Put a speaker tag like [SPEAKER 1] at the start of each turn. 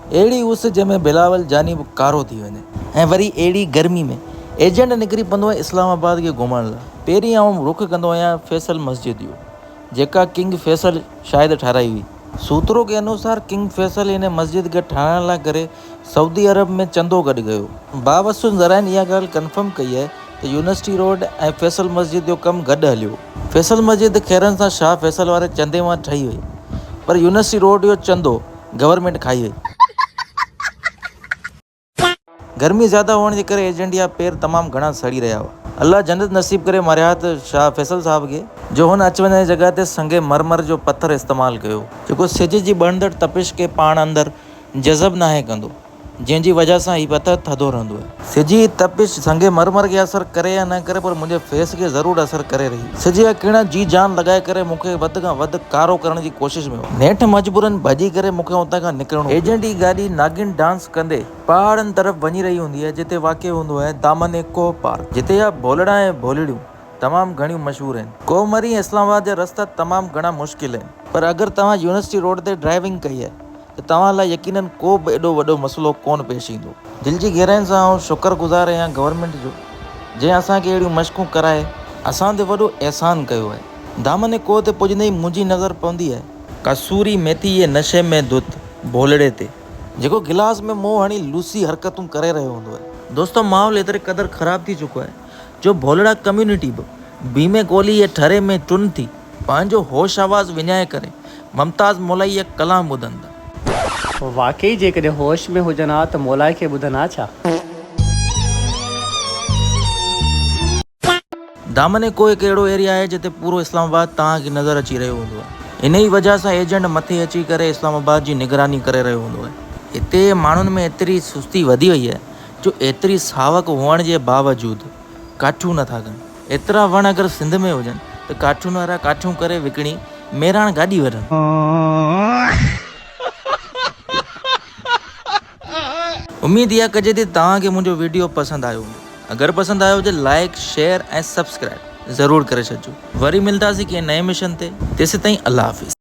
[SPEAKER 1] अहिड़ी उस जंहिंमें बिलावल जानी बि कारो थी वञे। ऐं वरी अहिड़ी गर्मी में एजेंट निकिरी पवंदो आहे इस्लामाबाद खे घुमण लाइ। पहिरीं आउं रुख कंदो आहियां फैसल मस्जिद जो, जेका किंग फैसल शायदि ठाराई हुई। सूत्रों के अनुसार किंग फैसल इन मस्जिद खे ठाहिण लाइ करे सऊदी अरब में चंदो गॾु कयो। बावसूं ज़राइनि इहा ॻाल्हि कंफर्म कई आहे त यूनिवर्सिटी रोड ऐं फैसल मस्जिद जो कमु गॾु हलियो। फैसल मस्जिद खैरनि सां शाह फैसल वारे चंदे मां ठही हुई, पर यूनिवर्सिटी रोड जो चंदो गवर्नमेंट खाई हुई। गर्मी ज़्यादा हुअण जे करे एजेंट जा पेर तमामु घणा सड़ी रहिया हुआ। अल्लाह जन्नत नसीब करे मरिया त शाह फैसल साहब खे, जो हुन अच वञ जी जॻह ते संगे मरमर जो पत्थर इस्तेमालु कयो, जेको सिज जी बणंदड़ तपिश खे पाण अंदरि जज़ब नाहे कंदो, जंहिंजी वजह सां हीउ पत्थर थधो रहंदो आहे। सिज जी तपिश संगे मरमर खे असरु करे या न करे, पर मुंहिंजे फेस खे ज़रूरु असरु करे रही। सिज जा किरण जी जान लॻाए करे मूंखे वधि खां वधि कारो करण जी कोशिशि में हो। नेठि मजबूरनि भॼी करे मूंखे हुतां खां निकिरणो। एजेंट जी गाॾी नागिन डांस कंदे पहाड़नि तरफ़ वञी रही हूंदी आहे, जिते वाक़िअ हूंदो आहे दामन कोह पार्क, जिते जा भोलड़ा ऐं भोलड़ियूं तमामु घणियूं मशहूरु आहिनि। कोहमरी ऐं इस्लामाबाद जा रस्ता तमामु घणा मुश्किल आहिनि, पर अगरि तव्हां यूनिवर्सिटी रोड ते ड्राइविंग कई आहे त तव्हां लाइ यकीनन को बि एॾो वॾो मसइलो कोन पेश ईंदो। दिलि जी गहराइनि सां आउं शुक्रगुज़ार आहियां गवर्नमेंट जो, जंहिं असांखे अहिड़ियूं मश्कूं कराए असां ते वॾो अहसान कयो आहे। दामन कोह ते पुॼंदे ई मुंहिंजी नज़र पवंदी आहे कसूरी मेथी जे नशे में धुत भोलड़े ते, जेको गिलास में मुंहुं हणी लूसी हरकतूं करे रहियो हूंदो आहे। दोस्तो, माहौल एतिरे क़दुरु ख़राबु थी चुको आहे जो भोलड़ा कम्यूनिटी बि बीमे कोली जे ठरे में टुन थी पंहिंजो होश आवाज़ विञाए करे मुमताज़ मोलाई जा कलाम ॿुधनि था।
[SPEAKER 2] वाकई जेकॾहिं होश में हुजनि हा त मोलाई खे ॿुधनि हा छा?
[SPEAKER 1] दामन कोह हिकु अहिड़ो एरिया आहे जिते पूरो इस्लामाबाद तव्हांखे नज़र अची रहियो हूंदो आहे। इन ई वजह सां एजेंट मथे अची करे इस्लामाबाद जी निगरानी करे रहियो हूंदो आहे। हिते माण्हुनि में एतिरी सुस्ती वधी वई आहे जो एतिरी सावक हुअण जे बावजूदु काठियूं नथा कनि। एतिरा वण अगरि सिंध में हुजनि त काठियुनि वारा काठियूं करे विकिणी मेराण गाॾी वठनि। उमेद इहा कजे थी तव्हांखे मुंहिंजो वीडियो पसंदि आयो हूंदो। अगरि पसंदि आयो हुजे लाइक शेयर ऐं सब्सक्राइब ज़रूरु करे छॾिजो। वरी मिलंदासीं कंहिं नए मिशन ते। तेसिताईं अल्लाह हाफ़िज़।